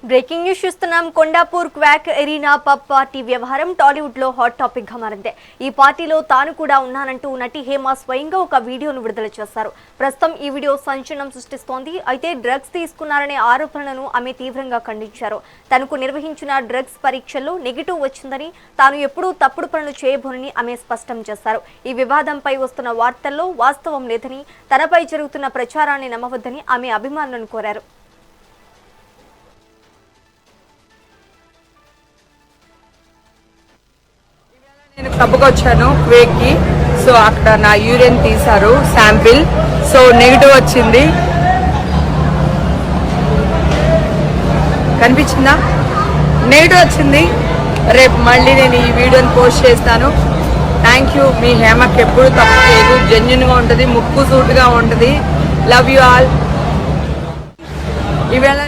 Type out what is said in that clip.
Breaking news చూస్తున్నాం. Kondapur quack arena pub party వ్యవహారం టాలీవుడ్ లో హాట్ టాపిక్ గా మారింది. ఈ పార్టీలో తాను కూడా ఉన్నానంటూ నటి హేమ స్వయంగా ఒక వీడియోను విడుదల చేశారు. ప్రస్తుతం ఈ వీడియో సంచలనం సృష్టిస్తోంది. అయితే డ్రగ్స్ తీసుకున్నారనే ఆరోపణలను ఆమె తీవ్రంగా ఖండించారు. తనకు నిర్వహించిన డ్రగ్స్ పరీక్షల్లో నెగిటివ్ వచ్చిందని, తాను ఎప్పుడూ తప్పుడు పనులు చేయబోనని ఆమె స్పష్టం చేశారు. ఈ వివాదంపై వస్తున్న వార్తల్లో వాస్తవం లేదని, తనపై జరుగుతున్న ప్రచారాన్ని నమ్మవద్దని ఆమె అభిమానులను కోరారు. నేను క్లబ్కి వచ్చాను క్వేక్కి. సో అక్కడ నా యూరిన్ తీశారు శాంపిల్. సో నెగిటివ్ వచ్చింది. కనిపించిందా? నెగిటివ్ వచ్చింది. రేపు మళ్ళీ నేను ఈ వీడియోని పోస్ట్ చేస్తాను. Thank you. మీ హేమకి ఎప్పుడు తప్పు చేయదు, జెన్యున్గా ఉంటుంది, ముక్కు సూటుగా ఉంటుంది. Love you all. ఈవేళ